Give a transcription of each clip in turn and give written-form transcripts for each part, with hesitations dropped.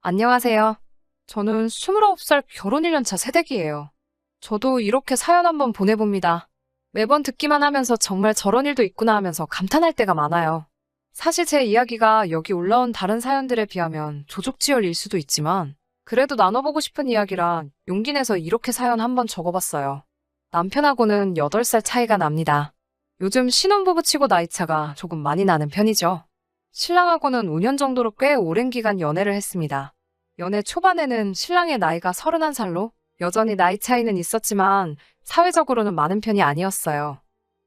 안녕하세요. 저는 29살 결혼 1년 차 새댁이에요. 저도 이렇게 사연 한번 보내봅니다. 매번 듣기만 하면서 정말 저런 일도 있구나 하면서 감탄할 때가 많아요. 사실 제 이야기가 여기 올라온 다른 사연들에 비하면 조족지혈일 수도 있지만 그래도 나눠보고 싶은 이야기라 용기 내서 이렇게 사연 한번 적어봤어요. 남편하고는 8살 차이가 납니다. 요즘 신혼부부 치고 나이차가 조금 많이 나는 편이죠. 신랑하고는 5년 정도로 꽤 오랜 기간 연애를 했습니다. 연애 초반에는 신랑의 나이가 31살로 여전히 나이 차이는 있었지만 사회적으로는 많은 편이 아니었어요.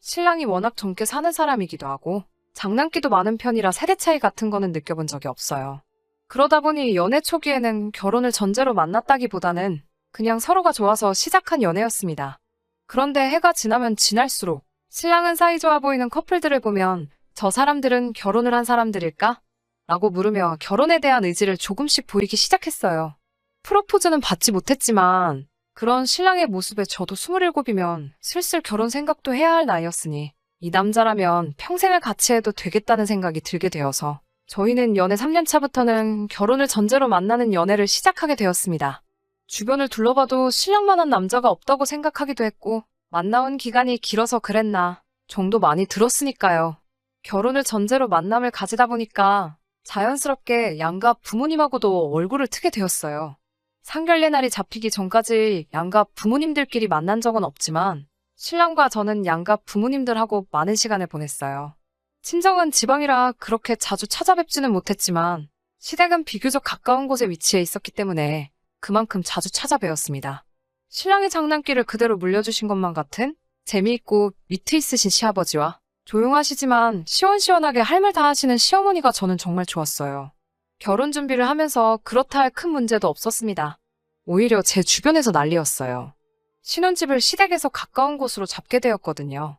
신랑이 워낙 젊게 사는 사람이기도 하고 장난기도 많은 편이라 세대 차이 같은 거는 느껴본 적이 없어요. 그러다 보니 연애 초기에는 결혼을 전제로 만났다기보다는 그냥 서로가 좋아서 시작한 연애였습니다. 그런데 해가 지나면 지날수록 신랑은 사이좋아 보이는 커플들을 보면 저 사람들은 결혼을 한 사람들일까? 라고 물으며 결혼에 대한 의지를 조금씩 보이기 시작했어요. 프로포즈는 받지 못했지만 그런 신랑의 모습에 저도 27이면 슬슬 결혼 생각도 해야 할 나이였으니 이 남자라면 평생을 같이 해도 되겠다는 생각이 들게 되어서 저희는 연애 3년 차부터는 결혼을 전제로 만나는 연애를 시작하게 되었습니다. 주변을 둘러봐도 신랑만한 남자가 없다고 생각하기도 했고 만나온 기간이 길어서 그랬나 정도 많이 들었으니까요. 결혼을 전제로 만남을 가지다 보니까 자연스럽게 양가 부모님하고도 얼굴을 트게 되었어요. 상견례 날이 잡히기 전까지 양가 부모님들끼리 만난 적은 없지만 신랑과 저는 양가 부모님들하고 많은 시간을 보냈어요. 친정은 지방이라 그렇게 자주 찾아뵙지는 못했지만 시댁은 비교적 가까운 곳에 위치해 있었기 때문에 그만큼 자주 찾아뵈었습니다. 신랑의 장난기를 그대로 물려주신 것만 같은 재미있고 위트 있으신 시아버지와 조용하시지만 시원시원하게 할 말 다 하시는 시어머니가 저는 정말 좋았어요. 결혼 준비를 하면서 그렇다 할 큰 문제도 없었습니다. 오히려 제 주변에서 난리였어요. 신혼집을 시댁에서 가까운 곳으로 잡게 되었거든요.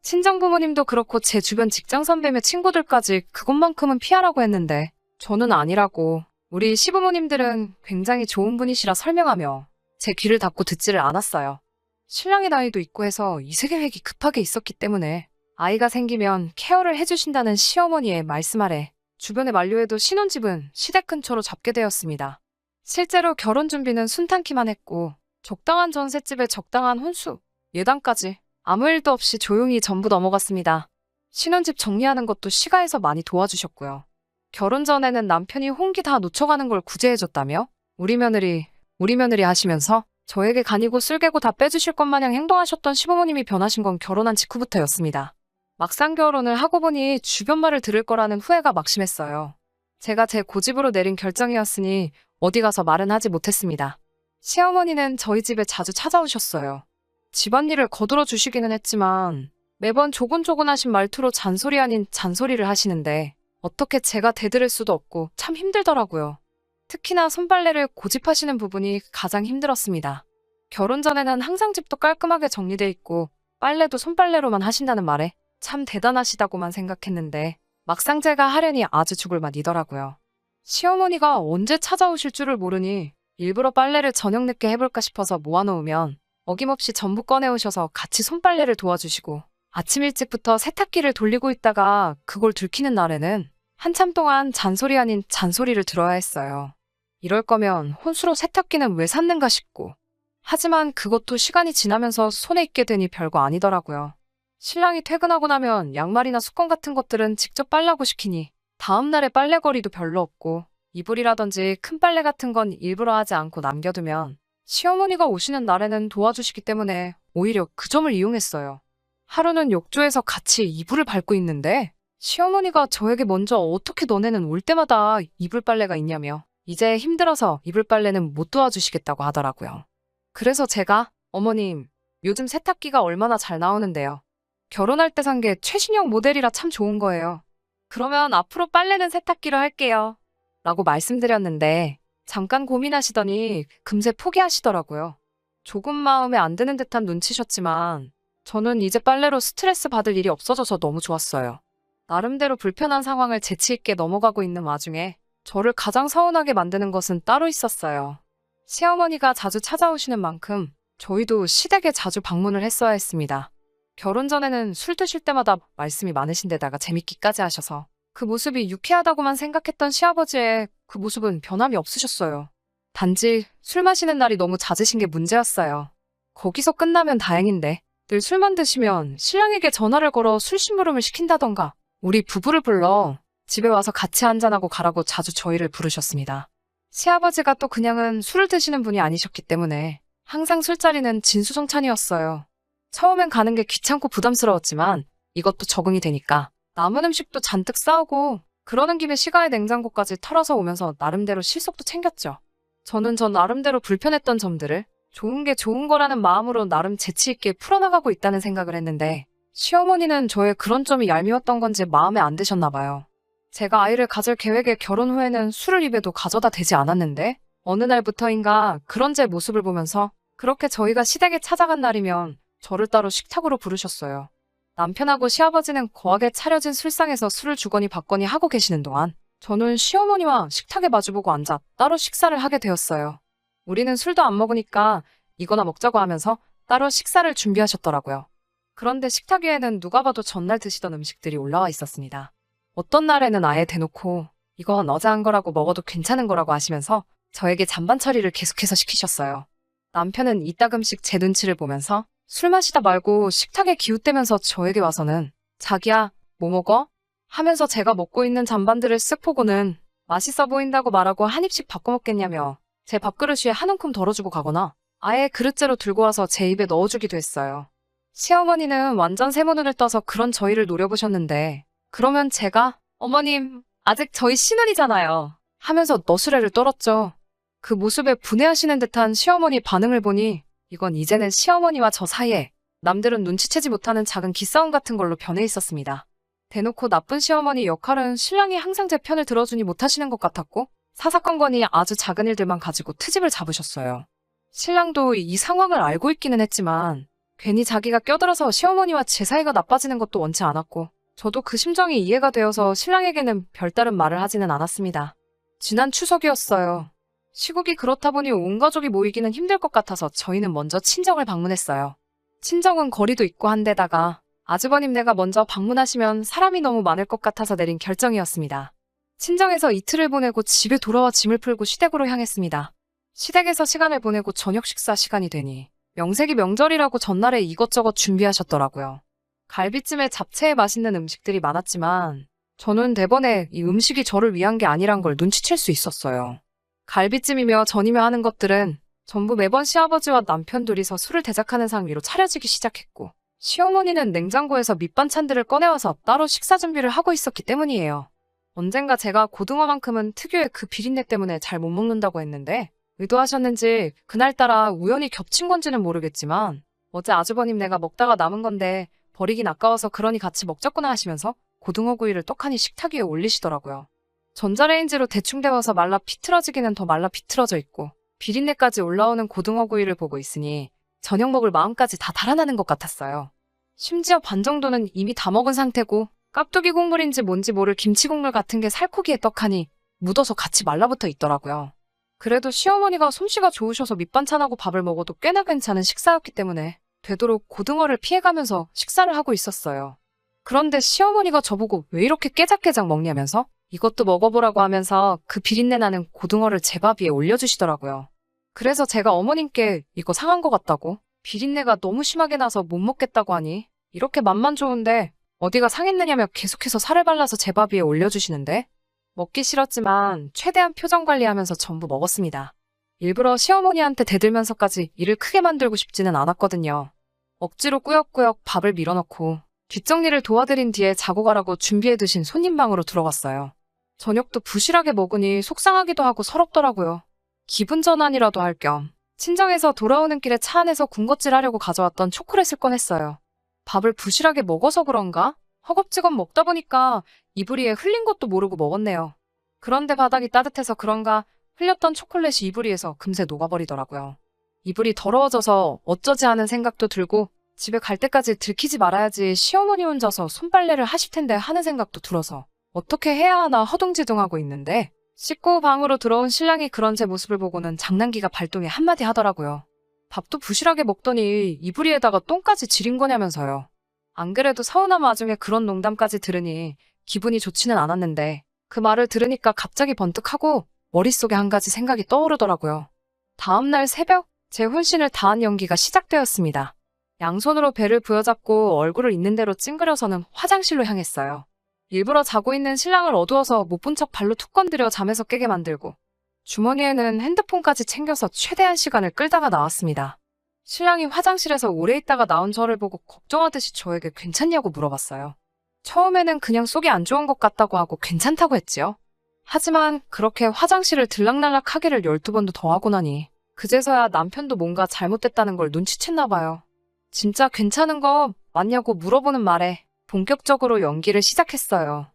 친정 부모님도 그렇고 제 주변 직장 선배며 친구들까지 그것만큼은 피하라고 했는데 저는 아니라고 우리 시부모님들은 굉장히 좋은 분이시라 설명하며 제 귀를 닫고 듣지를 않았어요. 신랑의 나이도 있고 해서 이세 계획이 급하게 있었기 때문에 아이가 생기면 케어를 해주신다는 시어머니의 말씀 아래 주변에 만류해도 신혼집은 시댁 근처로 잡게 되었습니다. 실제로 결혼 준비는 순탄키만 했고 적당한 전셋집에 적당한 혼수, 예단까지 아무 일도 없이 조용히 전부 넘어갔습니다. 신혼집 정리하는 것도 시가에서 많이 도와주셨고요. 결혼 전에는 남편이 홍기 다 놓쳐가는 걸 구제해줬다며 우리 며느리 하시면서 저에게 간이고 쓸개고 다 빼주실 것 마냥 행동하셨던 시부모님이 변하신 건 결혼한 직후부터였습니다. 막상 결혼을 하고 보니 주변 말을 들을 거라는 후회가 막심했어요. 제가 제 고집으로 내린 결정이었으니 어디 가서 말은 하지 못했습니다. 시어머니는 저희 집에 자주 찾아오셨어요. 집안일을 거들어 주시기는 했지만 매번 조곤조곤하신 말투로 잔소리 아닌 잔소리를 하시는데 어떻게 제가 대들을 수도 없고 참 힘들더라고요. 특히나 손빨래를 고집하시는 부분이 가장 힘들었습니다. 결혼 전에는 항상 집도 깔끔하게 정리돼 있고 빨래도 손빨래로만 하신다는 말에 참 대단하시다고만 생각했는데 막상 제가 하려니 아주 죽을 맛이더라고요. 시어머니가 언제 찾아오실 줄을 모르니 일부러 빨래를 저녁 늦게 해볼까 싶어서 모아놓으면 어김없이 전부 꺼내오셔서 같이 손빨래를 도와주시고 아침 일찍부터 세탁기를 돌리고 있다가 그걸 들키는 날에는 한참 동안 잔소리 아닌 잔소리를 들어야 했어요. 이럴 거면 혼수로 세탁기는 왜 샀는가 싶고 하지만 그것도 시간이 지나면서 손에 익게 되니 별거 아니더라고요. 신랑이 퇴근하고 나면 양말이나 수건 같은 것들은 직접 빨라고 시키니 다음날에 빨래거리도 별로 없고 이불이라든지 큰 빨래 같은 건 일부러 하지 않고 남겨두면 시어머니가 오시는 날에는 도와주시기 때문에 오히려 그 점을 이용했어요. 하루는 욕조에서 같이 이불을 밟고 있는데 시어머니가 저에게 먼저 어떻게 너네는 올 때마다 이불 빨래가 있냐며 이제 힘들어서 이불 빨래는 못 도와주시겠다고 하더라고요. 그래서 제가 어머님 요즘 세탁기가 얼마나 잘 나오는데요. 결혼할 때 산 게 최신형 모델이라 참 좋은 거예요. 그러면 앞으로 빨래는 세탁기로 할게요. 라고 말씀드렸는데 잠깐 고민하시더니 금세 포기하시더라고요. 조금 마음에 안 드는 듯한 눈치셨지만 저는 이제 빨래로 스트레스 받을 일이 없어져서 너무 좋았어요. 나름대로 불편한 상황을 재치 있게 넘어가고 있는 와중에 저를 가장 서운하게 만드는 것은 따로 있었어요. 시어머니가 자주 찾아오시는 만큼 저희도 시댁에 자주 방문을 했어야 했습니다. 결혼 전에는 술 드실 때마다 말씀이 많으신 데다가 재밌기까지 하셔서 그 모습이 유쾌하다고만 생각했던 시아버지의 그 모습은 변함이 없으셨어요. 단지 술 마시는 날이 너무 잦으신 게 문제였어요. 거기서 끝나면 다행인데 늘 술만 드시면 신랑에게 전화를 걸어 술 심부름을 시킨다던가 우리 부부를 불러 집에 와서 같이 한잔하고 가라고 자주 저희를 부르셨습니다. 시아버지가 또 그냥은 술을 드시는 분이 아니셨기 때문에 항상 술자리는 진수성찬이었어요. 처음엔 가는 게 귀찮고 부담스러웠지만 이것도 적응이 되니까 남은 음식도 잔뜩 싸오고 그러는 김에 시가의 냉장고까지 털어서 오면서 나름대로 실속도 챙겼죠. 저는 저 나름대로 불편했던 점들을 좋은 게 좋은 거라는 마음으로 나름 재치있게 풀어나가고 있다는 생각을 했는데 시어머니는 저의 그런 점이 얄미웠던 건지 마음에 안 드셨나 봐요. 제가 아이를 가질 계획에 결혼 후에는 술을 입에도 가져다 대지 않았는데 어느 날부터인가 그런 제 모습을 보면서 그렇게 저희가 시댁에 찾아간 날이면 저를 따로 식탁으로 부르셨어요. 남편하고 시아버지는 거하게 차려진 술상에서 술을 주거니 받거니 하고 계시는 동안 저는 시어머니와 식탁에 마주보고 앉아 따로 식사를 하게 되었어요. 우리는 술도 안 먹으니까 이거나 먹자고 하면서 따로 식사를 준비하셨더라고요. 그런데 식탁 위에는 누가 봐도 전날 드시던 음식들이 올라와 있었습니다. 어떤 날에는 아예 대놓고 이건 어제 한 거라고 먹어도 괜찮은 거라고 하시면서 저에게 잔반 처리를 계속해서 시키셨어요. 남편은 이따금씩 제 눈치를 보면서 술 마시다 말고 식탁에 기웃대면서 저에게 와서는 자기야, 뭐 먹어? 하면서 제가 먹고 있는 잔반들을 쓱 보고는 맛있어 보인다고 말하고 한 입씩 바꿔 먹겠냐며 제 밥그릇 위에 한 움큼 덜어주고 가거나 아예 그릇째로 들고 와서 제 입에 넣어주기도 했어요. 시어머니는 완전 새모눈을 떠서 그런 저희를 노려보셨는데 그러면 제가 어머님 아직 저희 신혼이잖아요 하면서 너스레를 떨었죠. 그 모습에 분해하시는 듯한 시어머니 반응을 보니 이건 이제는 시어머니와 저 사이에 남들은 눈치채지 못하는 작은 기싸움 같은 걸로 변해 있었습니다. 대놓고 나쁜 시어머니 역할은 신랑이 항상 제 편을 들어주니 못하시는 것 같았고 사사건건이 아주 작은 일들만 가지고 트집을 잡으셨어요. 신랑도 이 상황을 알고 있기는 했지만 괜히 자기가 껴들어서 시어머니와 제 사이가 나빠지는 것도 원치 않았고 저도 그 심정이 이해가 되어서 신랑에게는 별다른 말을 하지는 않았습니다. 지난 추석이었어요. 시국이 그렇다 보니 온 가족이 모이기는 힘들 것 같아서 저희는 먼저 친정을 방문했어요. 친정은 거리도 있고 한데다가 아주버님네가 먼저 방문하시면 사람이 너무 많을 것 같아서 내린 결정이었습니다. 친정에서 이틀을 보내고 집에 돌아와 짐을 풀고 시댁으로 향했습니다. 시댁에서 시간을 보내고 저녁 식사 시간이 되니 명색이 명절이라고 전날에 이것저것 준비하셨더라고요. 갈비찜에 잡채에 맛있는 음식들이 많았지만 저는 대번에 이 음식이 저를 위한 게 아니란 걸 눈치챌 수 있었어요. 갈비찜이며 전이며 하는 것들은 전부 매번 시아버지와 남편 둘이서 술을 대작하는 상 위로 차려지기 시작했고 시어머니는 냉장고에서 밑반찬들을 꺼내와서 따로 식사 준비를 하고 있었기 때문이에요. 언젠가 제가 고등어만큼은 특유의 그 비린내 때문에 잘 못 먹는다고 했는데 의도하셨는지 그날따라 우연히 겹친 건지는 모르겠지만 어제 아주버님네가 먹다가 남은 건데 버리긴 아까워서 그러니 같이 먹자꾸나 하시면서 고등어 구이를 떡하니 식탁 위에 올리시더라고요. 전자레인지로 대충 데워서 말라 비틀어지기는 더 말라 비틀어져 있고 비린내까지 올라오는 고등어 구이를 보고 있으니 저녁 먹을 마음까지 다 달아나는 것 같았어요. 심지어 반 정도는 이미 다 먹은 상태고 깍두기 국물인지 뭔지 모를 김치 국물 같은 게 살코기에 떡하니 묻어서 같이 말라붙어 있더라고요. 그래도 시어머니가 솜씨가 좋으셔서 밑반찬하고 밥을 먹어도 꽤나 괜찮은 식사였기 때문에 되도록 고등어를 피해가면서 식사를 하고 있었어요. 그런데 시어머니가 저보고 왜 이렇게 깨작깨작 먹냐면서 이것도 먹어보라고 하면서 그 비린내 나는 고등어를 제 밥 위에 올려주시더라고요. 그래서 제가 어머님께 이거 상한 것 같다고 비린내가 너무 심하게 나서 못 먹겠다고 하니 이렇게 맛만 좋은데 어디가 상했느냐며 계속해서 살을 발라서 제 밥 위에 올려주시는데 먹기 싫었지만 최대한 표정 관리하면서 전부 먹었습니다. 일부러 시어머니한테 대들면서까지 일을 크게 만들고 싶지는 않았거든요. 억지로 꾸역꾸역 밥을 밀어넣고 뒷정리를 도와드린 뒤에 자고 가라고 준비해 두신 손님 방으로 들어갔어요. 저녁도 부실하게 먹으니 속상하기도 하고 서럽더라고요. 기분 전환이라도 할 겸 친정에서 돌아오는 길에 차 안에서 군것질 하려고 가져왔던 초콜릿을 꺼냈어요. 밥을 부실하게 먹어서 그런가? 허겁지겁 먹다 보니까 이불 위에 흘린 것도 모르고 먹었네요. 그런데 바닥이 따뜻해서 그런가 흘렸던 초콜릿이 이불 위에서 금세 녹아버리더라고요. 이불이 더러워져서 어쩌지 하는 생각도 들고 집에 갈 때까지 들키지 말아야지 시어머니 혼자서 손빨래를 하실 텐데 하는 생각도 들어서 어떻게 해야 하나 허둥지둥하고 있는데 씻고 방으로 들어온 신랑이 그런 제 모습을 보고는 장난기가 발동해 한마디 하더라고요. 밥도 부실하게 먹더니 이불 위에다가 똥까지 지린 거냐면서요. 안 그래도 서운한 와중에 그런 농담까지 들으니 기분이 좋지는 않았는데 그 말을 들으니까 갑자기 번뜩하고 머릿속에 한 가지 생각이 떠오르더라고요. 다음날 새벽 제 혼신을 다한 연기가 시작되었습니다. 양손으로 배를 부여잡고 얼굴을 있는 대로 찡그려서는 화장실로 향했어요. 일부러 자고 있는 신랑을 어두워서 못 본 척 발로 툭 건드려 잠에서 깨게 만들고 주머니에는 핸드폰까지 챙겨서 최대한 시간을 끌다가 나왔습니다. 신랑이 화장실에서 오래 있다가 나온 저를 보고 걱정하듯이 저에게 괜찮냐고 물어봤어요. 처음에는 그냥 속이 안 좋은 것 같다고 하고 괜찮다고 했지요. 하지만 그렇게 화장실을 들락날락 하기를 12번도 더 하고 나니 그제서야 남편도 뭔가 잘못됐다는 걸 눈치챘나 봐요. 진짜 괜찮은 거 맞냐고 물어보는 말에 본격적으로 연기를 시작했어요.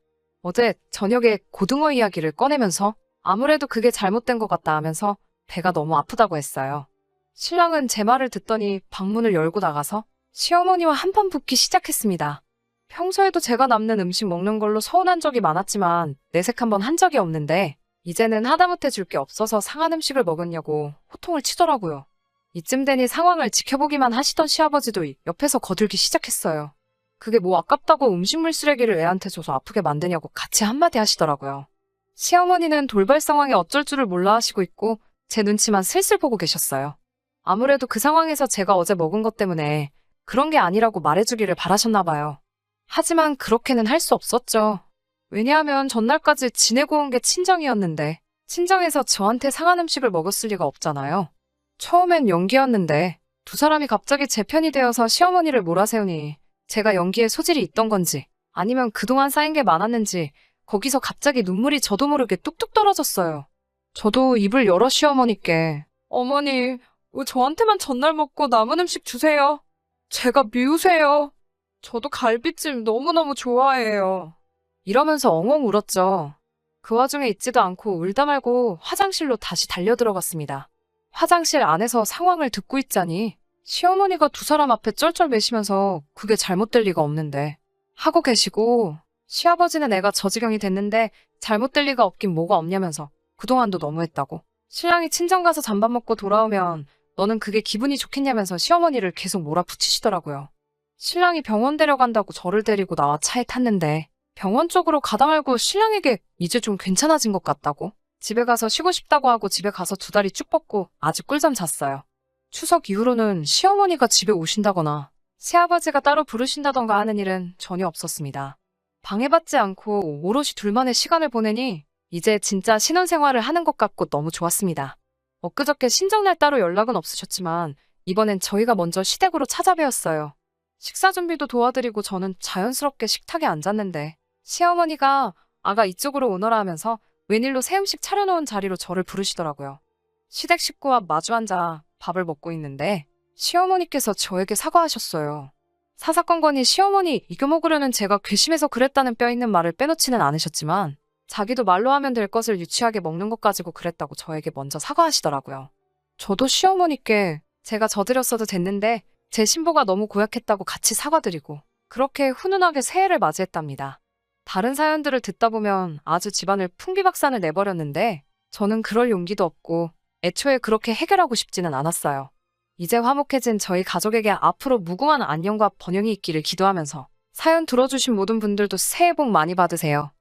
어제 저녁에 고등어 이야기를 꺼내면서 아무래도 그게 잘못된 것 같다 하면서 배가 너무 아프다고 했어요. 신랑은 제 말을 듣더니 방문을 열고 나가서 시어머니와 한판 붙기 시작했습니다. 평소에도 제가 남는 음식 먹는 걸로 서운한 적이 많았지만 내색 한번 한 적이 없는데 이제는 하다못해 줄 게 없어서 상한 음식을 먹었냐고 호통을 치더라고요. 이쯤 되니 상황을 지켜보기만 하시던 시아버지도 옆에서 거들기 시작했어요. 그게 뭐 아깝다고 음식물 쓰레기를 애한테 줘서 아프게 만드냐고 같이 한마디 하시더라고요. 시어머니는 돌발 상황에 어쩔 줄을 몰라 하시고 있고 제 눈치만 슬슬 보고 계셨어요. 아무래도 그 상황에서 제가 어제 먹은 것 때문에 그런 게 아니라고 말해주기를 바라셨나 봐요. 하지만 그렇게는 할 수 없었죠. 왜냐하면 전날까지 지내고 온 게 친정이었는데 친정에서 저한테 상한 음식을 먹었을 리가 없잖아요. 처음엔 연기였는데 두 사람이 갑자기 제 편이 되어서 시어머니를 몰아세우니 제가 연기에 소질이 있던 건지 아니면 그동안 쌓인 게 많았는지 거기서 갑자기 눈물이 저도 모르게 뚝뚝 떨어졌어요. 저도 입을 열어 시어머니께 어머니, 왜 저한테만 전날 먹고 남은 음식 주세요? 제가 미우세요. 저도 갈비찜 너무너무 좋아해요. 이러면서 엉엉 울었죠. 그 와중에 있지도 않고 울다 말고 화장실로 다시 달려들어갔습니다. 화장실 안에서 상황을 듣고 있자니 시어머니가 두 사람 앞에 쩔쩔매시면서 그게 잘못될 리가 없는데 하고 계시고 시아버지는 애가 저 지경이 됐는데 잘못될 리가 없긴 뭐가 없냐면서 그동안도 너무했다고 신랑이 친정 가서 잠밥 먹고 돌아오면 너는 그게 기분이 좋겠냐면서 시어머니를 계속 몰아붙이시더라고요. 신랑이 병원 데려간다고 저를 데리고 나와 차에 탔는데 병원 쪽으로 가다 말고 신랑에게 이제 좀 괜찮아진 것 같다고 집에 가서 쉬고 싶다고 하고 집에 가서 두 다리 쭉 뻗고 아주 꿀잠 잤어요. 추석 이후로는 시어머니가 집에 오신다거나 새아버지가 따로 부르신다던가 하는 일은 전혀 없었습니다. 방해받지 않고 오롯이 둘만의 시간을 보내니 이제 진짜 신혼생활을 하는 것 같고 너무 좋았습니다. 엊그저께 신정날 따로 연락은 없으셨지만 이번엔 저희가 먼저 시댁으로 찾아뵈었어요. 식사 준비도 도와드리고 저는 자연스럽게 식탁에 앉았는데 시어머니가 아가 이쪽으로 오너라 하면서 웬일로 새 음식 차려놓은 자리로 저를 부르시더라고요. 시댁 식구와 마주 앉아 밥을 먹고 있는데 시어머니께서 저에게 사과하셨어요. 사사건건이 시어머니 이겨 먹으려는 제가 괘씸해서 그랬다는 뼈 있는 말을 빼놓지는 않으셨지만 자기도 말로 하면 될 것을 유치하게 먹는 것 가지고 그랬다고 저에게 먼저 사과하시더라고요. 저도 시어머니께 제가 저드렸어도 됐는데 제 신보가 너무 고약했다고 같이 사과드리고 그렇게 훈훈하게 새해를 맞이했답니다. 다른 사연들을 듣다 보면 아주 집안을 풍비박산을 내버렸는데 저는 그럴 용기도 없고 애초에 그렇게 해결하고 싶지는 않았어요. 이제 화목해진 저희 가족에게 앞으로 무궁한 안녕과 번영이 있기를 기도하면서 사연 들어주신 모든 분들도 새해 복 많이 받으세요.